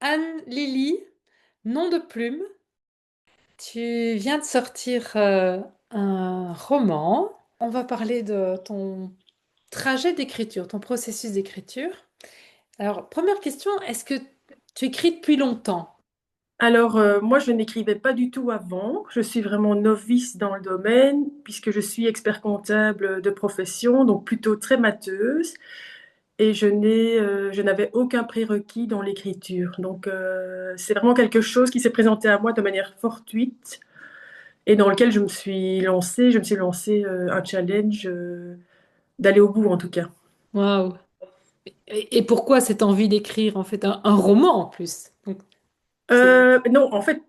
Anne-Lily, nom de plume. Tu viens de sortir un roman. On va parler de ton trajet d'écriture, ton processus d'écriture. Alors, première question, est-ce que tu écris depuis longtemps? Alors, moi, je n'écrivais pas du tout avant. Je suis vraiment novice dans le domaine, puisque je suis expert comptable de profession, donc plutôt très mateuse. Et je n'avais aucun prérequis dans l'écriture. Donc, c'est vraiment quelque chose qui s'est présenté à moi de manière fortuite et dans lequel je me suis lancée un challenge d'aller au bout, en tout cas. Waouh! Et pourquoi cette envie d'écrire en fait un roman en plus? Donc, c'est... Non, en fait,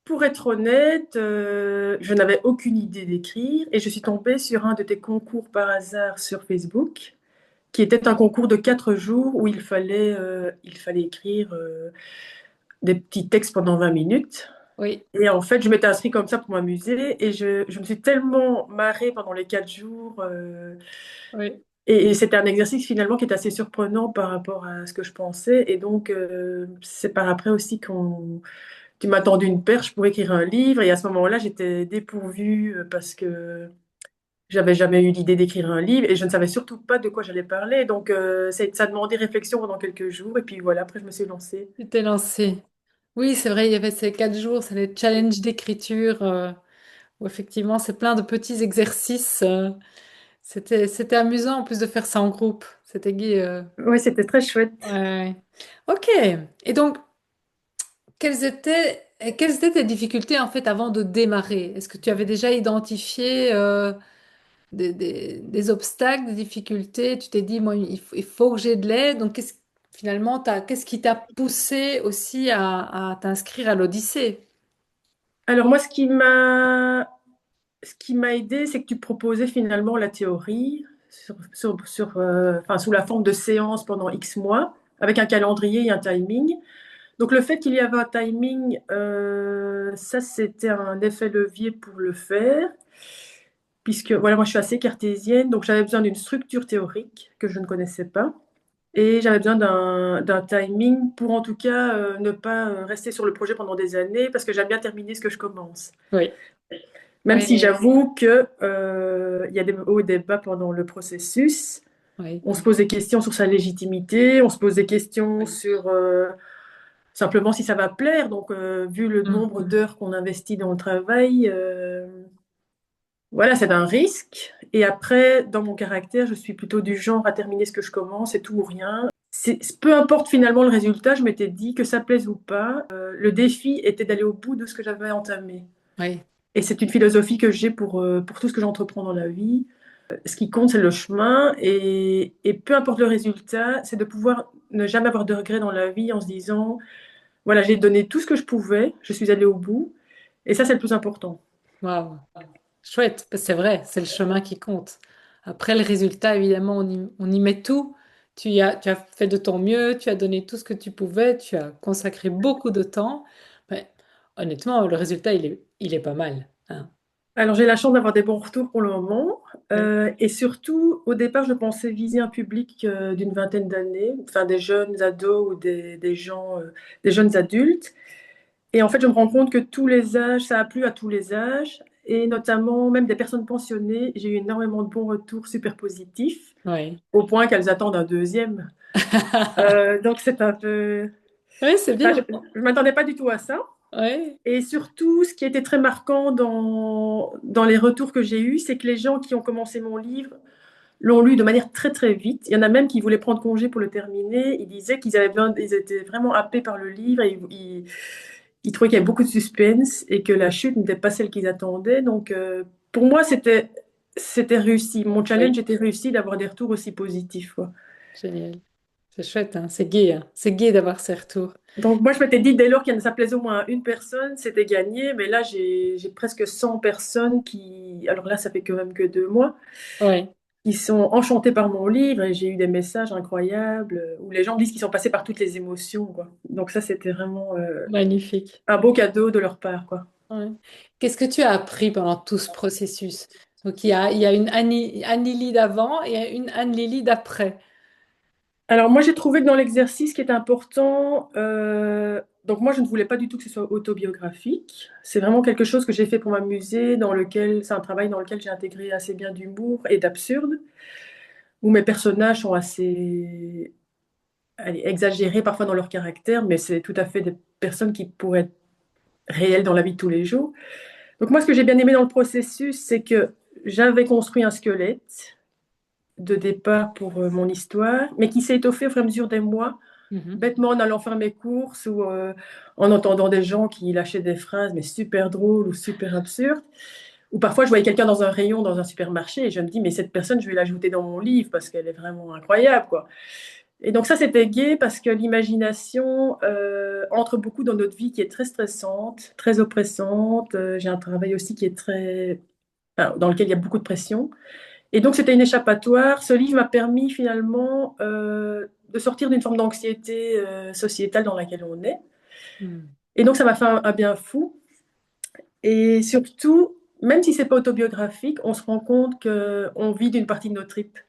pour être honnête, je n'avais aucune idée d'écrire et je suis tombée sur un de tes concours par hasard sur Facebook, qui était un concours de 4 jours où il fallait écrire des petits textes pendant 20 minutes. Oui, Et en fait, je m'étais inscrite comme ça pour m'amuser et je me suis tellement marrée pendant les 4 jours. oui. Et c'était un exercice finalement qui est assez surprenant par rapport à ce que je pensais. Et donc, c'est par après aussi tu m'as tendu une perche pour écrire un livre. Et à ce moment-là, j'étais dépourvue parce que j'avais jamais eu l'idée d'écrire un livre et je ne savais surtout pas de quoi j'allais parler. Donc, ça a demandé réflexion pendant quelques jours. Et puis voilà, après, je me suis lancée. Tu t'es lancé. Oui, c'est vrai, il y avait ces 4 jours, c'est les challenges d'écriture, où effectivement c'est plein de petits exercices. C'était amusant en plus de faire ça en groupe. C'était gai. Oui, c'était très Ouais, chouette. ouais. Ok. Et donc, quelles étaient tes difficultés en fait avant de démarrer? Est-ce que tu avais déjà identifié des obstacles, des difficultés? Tu t'es dit, moi, il faut que j'ai de l'aide. Donc, finalement, qu'est-ce qui t'a poussé aussi à t'inscrire à l'Odyssée? Alors moi, ce qui m'a aidé, c'est que tu proposais finalement la théorie enfin, sous la forme de séances pendant X mois, avec un calendrier et un timing. Donc le fait qu'il y avait un timing, ça c'était un effet levier pour le faire, puisque voilà, moi je suis assez cartésienne, donc j'avais besoin d'une structure théorique que je ne connaissais pas, et j'avais besoin d'un timing pour en tout cas ne pas rester sur le projet pendant des années, parce que j'aime bien terminer ce que je commence. Oui. Même Oui, si j'avoue que il y a des hauts et des bas pendant le processus. oui. On se pose des questions sur sa légitimité, on se pose des questions sur simplement si ça va plaire. Donc, vu le Mm. nombre d'heures qu'on investit dans le travail, voilà, c'est un risque. Et après, dans mon caractère, je suis plutôt du genre à terminer ce que je commence, c'est tout ou rien. Peu importe finalement le résultat, je m'étais dit que ça plaise ou pas, le défi était d'aller au bout de ce que j'avais entamé. Oui. Et c'est une philosophie que j'ai pour tout ce que j'entreprends dans la vie. Ce qui compte, c'est le chemin. Et peu importe le résultat, c'est de pouvoir ne jamais avoir de regrets dans la vie en se disant, voilà, j'ai donné tout ce que je pouvais, je suis allée au bout. Et ça, c'est le plus important. Waouh. Chouette, parce que c'est vrai, c'est le chemin qui compte. Après, le résultat, évidemment, on y met tout. Tu as fait de ton mieux, tu as donné tout ce que tu pouvais, tu as consacré beaucoup de temps. Mais honnêtement, le résultat, il est pas mal, hein. Alors, j'ai la chance d'avoir des bons retours pour le moment. Oui. Et surtout, au départ, je pensais viser un public d'une vingtaine d'années, enfin des jeunes ados ou des gens, des jeunes adultes. Et en fait, je me rends compte que tous les âges, ça a plu à tous les âges, et notamment même des personnes pensionnées. J'ai eu énormément de bons retours super positifs, Oui. au point qu'elles attendent un deuxième. Donc c'est un peu... Oui, c'est enfin, bien. je ne m'attendais pas du tout à ça. Oui. Et surtout, ce qui était très marquant dans les retours que j'ai eus, c'est que les gens qui ont commencé mon livre l'ont lu de manière très très vite. Il y en a même qui voulaient prendre congé pour le terminer. Ils disaient qu'ils avaient besoin, ils étaient vraiment happés par le livre. Et ils trouvaient qu'il y avait beaucoup de suspense et que la chute n'était pas celle qu'ils attendaient. Donc, pour moi, c'était réussi. Mon Oui. challenge était réussi d'avoir des retours aussi positifs, quoi. Génial. C'est chouette, hein. C'est gai, hein. C'est gai d'avoir ces retours. Donc, moi, je m'étais dit, dès lors qu'il y en a, ça plaisait au moins à une personne, c'était gagné. Mais là, j'ai presque 100 personnes qui, alors là, ça fait quand même que 2 mois, Oui. qui sont enchantées par mon livre. Et j'ai eu des messages incroyables où les gens disent qu'ils sont passés par toutes les émotions, quoi. Donc, ça, c'était vraiment Magnifique. un beau cadeau de leur part, quoi. Ouais. Qu'est-ce que tu as appris pendant tout ce processus? Donc, il y a une Annie d'avant et une Anne-Lily d'après. Alors moi j'ai trouvé que dans l'exercice, ce qui est important, Donc moi, je ne voulais pas du tout que ce soit autobiographique. C'est vraiment quelque chose que j'ai fait pour m'amuser, dans lequel c'est un travail dans lequel j'ai intégré assez bien d'humour et d'absurde, où mes personnages sont assez allez, exagérés parfois dans leur caractère, mais c'est tout à fait des personnes qui pourraient être réelles dans la vie de tous les jours. Donc moi, ce que j'ai bien aimé dans le processus, c'est que j'avais construit un squelette de départ pour mon histoire, mais qui s'est étoffé au fur et à mesure des mois, Mhm. bêtement en allant faire mes courses ou en entendant des gens qui lâchaient des phrases, mais super drôles ou super absurdes. Ou parfois, je voyais quelqu'un dans un rayon, dans un supermarché, et je me dis, mais cette personne, je vais l'ajouter dans mon livre parce qu'elle est vraiment incroyable, quoi. Et donc ça, c'était gai parce que l'imagination entre beaucoup dans notre vie qui est très stressante, très oppressante. J'ai un travail aussi qui est très... enfin, dans lequel il y a beaucoup de pression. Et donc, c'était une échappatoire. Ce livre m'a permis finalement de sortir d'une forme d'anxiété sociétale dans laquelle on est. Mhm. Et donc, ça m'a fait un bien fou. Et surtout, même si c'est pas autobiographique, on se rend compte qu'on vit d'une partie de nos tripes.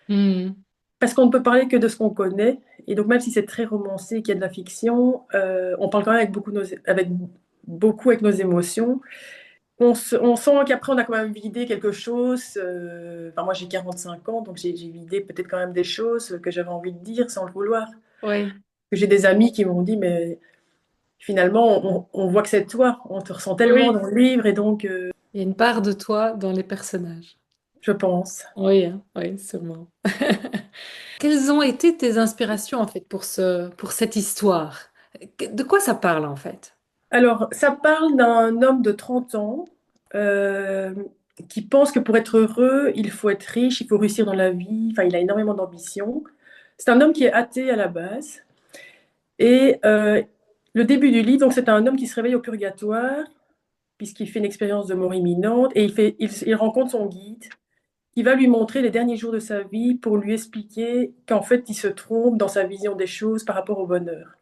Mhm. Parce qu'on ne peut parler que de ce qu'on connaît. Et donc, même si c'est très romancé, qu'il y a de la fiction, on parle quand même avec beaucoup avec nos émotions. On sent qu'après, on a quand même vidé quelque chose. Enfin, moi, j'ai 45 ans, donc j'ai vidé peut-être quand même des choses que j'avais envie de dire sans le vouloir. Oui, J'ai des amis qui m'ont dit, mais finalement, on voit que c'est toi. On te ressent tellement oui. dans le livre, et donc, Il y a une part de toi dans les personnages. je pense. Oui, hein, oui, sûrement. Quelles ont été tes inspirations en fait pour cette histoire? De quoi ça parle en fait? Alors, ça parle d'un homme de 30 ans euh, qui pense que pour être heureux, il faut être riche, il faut réussir dans la vie. Enfin, il a énormément d'ambition. C'est un homme qui est athée à la base. Et le début du livre, donc c'est un homme qui se réveille au purgatoire, puisqu'il fait une expérience de mort imminente, et il rencontre son guide, qui va lui montrer les derniers jours de sa vie pour lui expliquer qu'en fait, il se trompe dans sa vision des choses par rapport au bonheur.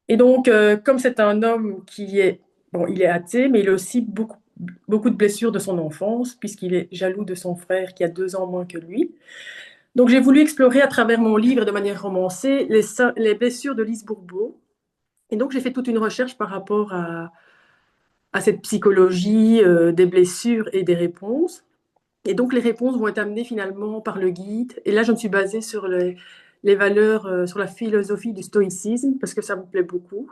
Et donc, comme c'est un homme qui est, bon, il est athée, mais il a aussi beaucoup de blessures de son enfance, puisqu'il est jaloux de son frère qui a 2 ans moins que lui. Donc, j'ai voulu explorer à travers mon livre, de manière romancée, les blessures de Lise Bourbeau. Et donc, j'ai fait toute une recherche par rapport à cette psychologie des blessures et des réponses. Et donc, les réponses vont être amenées finalement par le guide. Et là, je me suis basée sur les valeurs, sur la philosophie du stoïcisme, parce que ça me plaît beaucoup.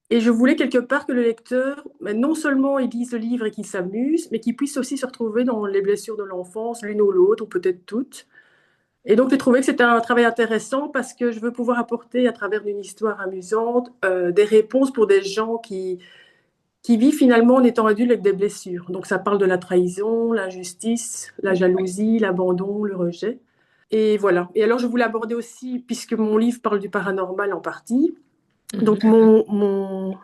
Et je voulais quelque part que le lecteur, ben, non seulement il lise le livre et qu'il s'amuse, mais qu'il puisse aussi se retrouver dans les blessures de l'enfance, l'une ou l'autre, ou peut-être toutes. Et donc, j'ai trouvé que c'était un travail intéressant parce que je veux pouvoir apporter, à travers une histoire amusante, des réponses pour des gens qui vivent finalement en étant adultes avec des blessures. Donc, ça parle de la trahison, l'injustice, la jalousie, l'abandon, le rejet. Et voilà. Et alors, je voulais aborder aussi, puisque mon livre parle du paranormal en partie, Mhm. donc mon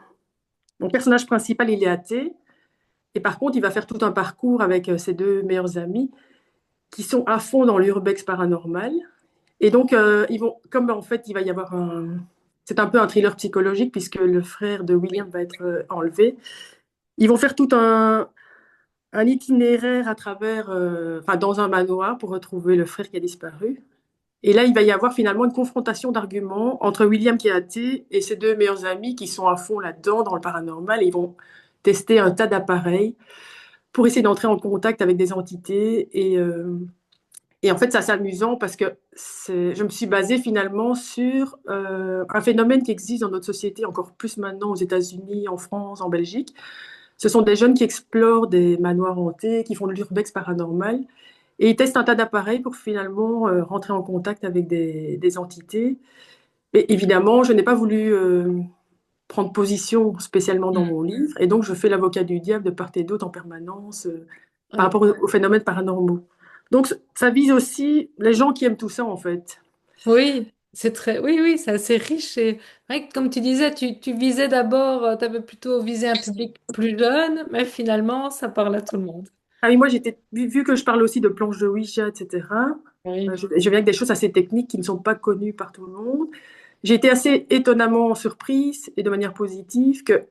personnage principal, il est athée. Et par contre, il va faire tout un parcours avec ses deux meilleurs amis qui sont à fond dans l'urbex paranormal. Et donc, ils vont, comme en fait, il va y avoir un... C'est un peu un thriller psychologique puisque le frère de Oui. William va être enlevé. Ils vont faire tout un itinéraire à travers, enfin, dans un manoir pour retrouver le frère qui a disparu. Et là, il va y avoir finalement une confrontation d'arguments entre William qui est athée et ses deux meilleurs amis qui sont à fond là-dedans, dans le paranormal. Et ils vont tester un tas d'appareils pour essayer d'entrer en contact avec des entités. Et en fait, c'est assez amusant parce que je me suis basée finalement sur un phénomène qui existe dans notre société, encore plus maintenant aux États-Unis, en France, en Belgique. Ce sont des jeunes qui explorent des manoirs hantés, qui font de l'urbex paranormal. Et ils testent un tas d'appareils pour finalement rentrer en contact avec des entités. Et évidemment, je n'ai pas voulu prendre position spécialement dans Mhm. mon livre. Et donc, je fais l'avocat du diable de part et d'autre en permanence par Oui, rapport aux phénomènes paranormaux. Donc, ça vise aussi les gens qui aiment tout ça, en fait. oui, c'est très, oui, oui, c'est assez riche. Et vrai que, comme tu disais, tu visais d'abord, tu avais plutôt visé un public plus jeune, mais finalement, ça parle à tout le monde. Ah oui, moi, vu que je parle aussi de planches de Ouija, etc., Oui. je viens avec des choses assez techniques qui ne sont pas connues par tout le monde. J'ai été assez étonnamment surprise et de manière positive que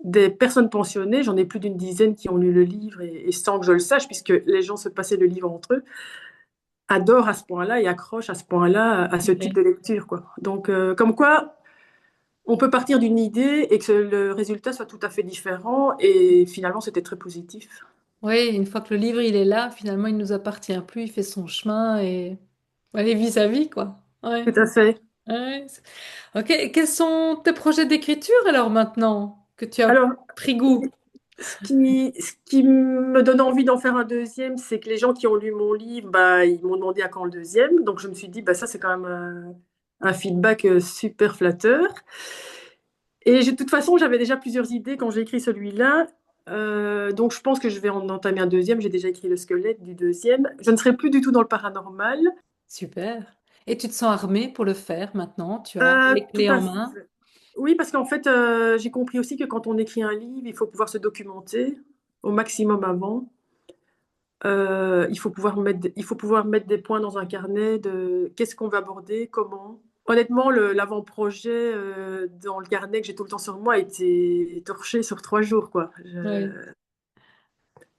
des personnes pensionnées, j'en ai plus d'une dizaine qui ont lu le livre et sans que je le sache, puisque les gens se passaient le livre entre eux, adorent à ce point-là et accrochent à ce point-là à ce type Oui. de lecture, quoi. Donc, comme quoi, on peut partir d'une idée et que le résultat soit tout à fait différent. Et finalement, c'était très positif. Oui, une fois que le livre il est là, finalement il nous appartient plus, il fait son chemin et allez, vit sa vie, quoi. Ouais. Tout à fait. Ouais. Ok, quels sont tes projets d'écriture alors maintenant que tu as Alors, pris goût? ce qui me donne envie d'en faire un deuxième, c'est que les gens qui ont lu mon livre, bah, ils m'ont demandé à quand le deuxième. Donc, je me suis dit, bah, ça, c'est quand même un feedback super flatteur. Et de toute façon, j'avais déjà plusieurs idées quand j'ai écrit celui-là. Donc, je pense que je vais en entamer un deuxième. J'ai déjà écrit le squelette du deuxième. Je ne serai plus du tout dans le paranormal. Super. Et tu te sens armée pour le faire maintenant? Tu as les Tout clés à en main? fait. Oui, parce qu'en fait, j'ai compris aussi que quand on écrit un livre, il faut pouvoir se documenter au maximum avant. Il faut pouvoir mettre des points dans un carnet de qu'est-ce qu'on va aborder, comment. Honnêtement, l'avant-projet dans le carnet que j'ai tout le temps sur moi a été torché sur 3 jours, quoi. Oui,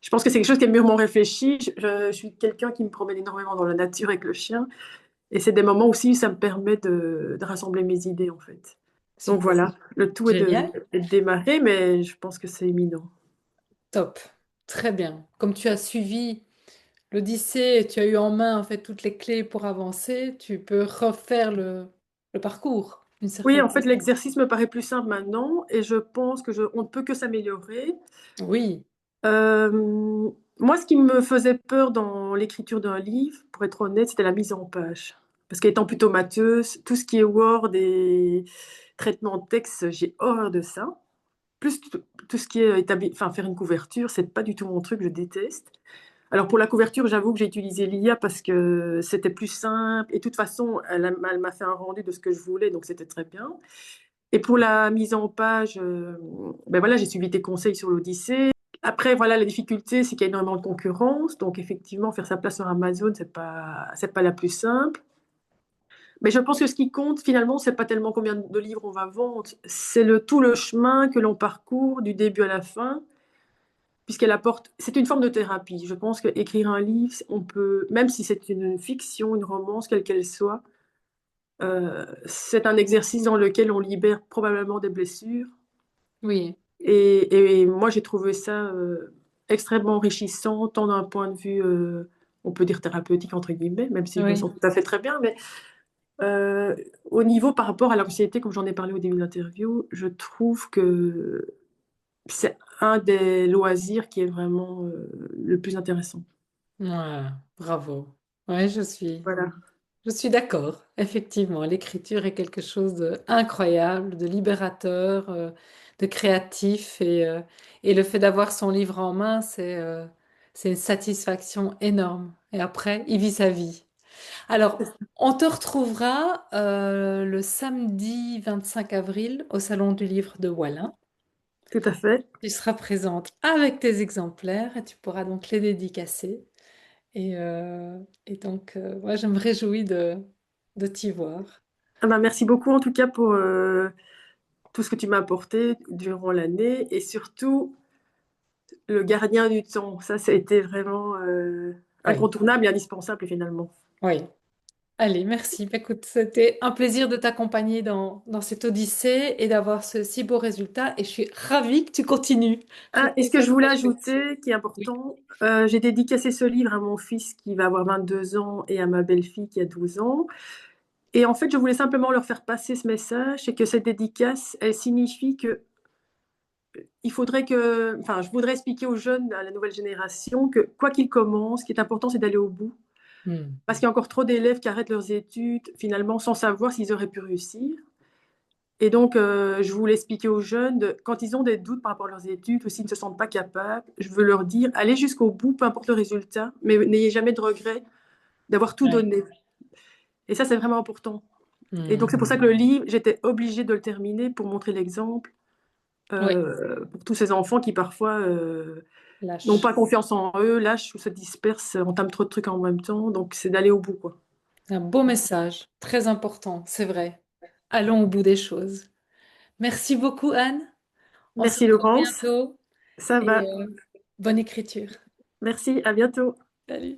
Je pense que c'est quelque chose qui est mûrement réfléchi. Je suis quelqu'un qui me promène énormément dans la nature avec le chien. Et c'est des moments aussi où ça me permet de rassembler mes idées, en fait. Donc super. voilà, le tout Génial. est de démarrer, mais je pense que c'est imminent. Top. Très bien. Comme tu as suivi l'Odyssée et tu as eu en main en fait toutes les clés pour avancer, tu peux refaire le parcours d'une Oui, certaine en fait, façon. l'exercice me paraît plus simple maintenant et je pense on ne peut que s'améliorer. Oui, Moi, ce qui me faisait peur dans l'écriture d'un livre, pour être honnête, c'était la mise en page. Parce qu'étant plutôt matheuse, tout ce qui est Word et traitement de texte, j'ai horreur de ça. Plus tout ce qui est enfin, faire une couverture, c'est pas du tout mon truc, je déteste. Alors pour la couverture, j'avoue que j'ai utilisé l'IA parce que c'était plus simple et de toute façon, elle m'a fait un rendu de ce que je voulais, donc c'était très bien. Et pour la mise en page, ben voilà, j'ai suivi tes conseils sur l'Odyssée. Après, voilà, la difficulté, c'est qu'il y a énormément de concurrence, donc effectivement, faire sa place sur Amazon, c'est pas la plus simple. Mais je pense que ce qui compte finalement, c'est pas tellement combien de livres on va vendre, c'est tout le chemin que l'on parcourt du début à la fin puisqu'elle apporte, c'est une forme de thérapie. Je pense qu'écrire un livre, on peut, même si c'est une fiction, une romance, quelle qu'elle soit, c'est un exercice dans lequel on libère probablement des blessures. oui, Et moi, j'ai trouvé ça extrêmement enrichissant, tant d'un point de vue, on peut dire thérapeutique, entre guillemets, même si je me oui, sens tout à fait très bien, mais euh, au niveau par rapport à l'anxiété, comme j'en ai parlé au début de l'interview, je trouve que c'est un des loisirs qui est vraiment le plus intéressant. ouais, bravo. Oui, Voilà. je suis d'accord. Effectivement, l'écriture est quelque chose d'incroyable, de libérateur, de créatif et le fait d'avoir son livre en main, c'est une satisfaction énorme. Et après, il vit sa vie. Alors, on te retrouvera le samedi 25 avril au Salon du Livre de Wallin. Tout à fait. Tu seras présente avec tes exemplaires et tu pourras donc les dédicacer. Et donc, moi, je me réjouis de t'y voir. Ah bah, merci beaucoup en tout cas pour tout ce que tu m'as apporté durant l'année et surtout le gardien du temps. Ça a été vraiment Oui, incontournable et indispensable finalement. oui. Allez, merci. Bah, écoute, c'était un plaisir de t'accompagner dans cette odyssée et d'avoir ce si beau résultat. Et je suis ravie que tu continues. Je Ah, et trouve ce que ça je voulais très chouette. ajouter, qui est Oui. important, j'ai dédicacé ce livre à mon fils qui va avoir 22 ans et à ma belle-fille qui a 12 ans. Et en fait, je voulais simplement leur faire passer ce message, et que cette dédicace, elle signifie que enfin, je voudrais expliquer aux jeunes, à la nouvelle génération, que quoi qu'ils commencent, ce qui est important, c'est d'aller au bout. Hmm. Parce qu'il y a encore trop d'élèves qui arrêtent leurs études, finalement, sans savoir s'ils auraient pu réussir. Et donc, je voulais expliquer aux jeunes, quand ils ont des doutes par rapport à leurs études ou s'ils ne se sentent pas capables, je veux leur dire, allez jusqu'au bout, peu importe le résultat, mais n'ayez jamais de regret d'avoir tout Ouais. donné. Et ça, c'est vraiment important. Et donc, c'est pour Hmm. ça que le livre, j'étais obligée de le terminer pour montrer l'exemple Oui, pour tous ces enfants qui parfois n'ont lâche. pas confiance en eux, lâchent ou se dispersent, entament trop de trucs en même temps. Donc, c'est d'aller au bout, quoi. Un beau message, très important, c'est vrai. Allons au bout des choses. Merci beaucoup, Anne. On se Merci retrouve Laurence, bientôt ça et va. bonne écriture. Merci, à bientôt. Salut.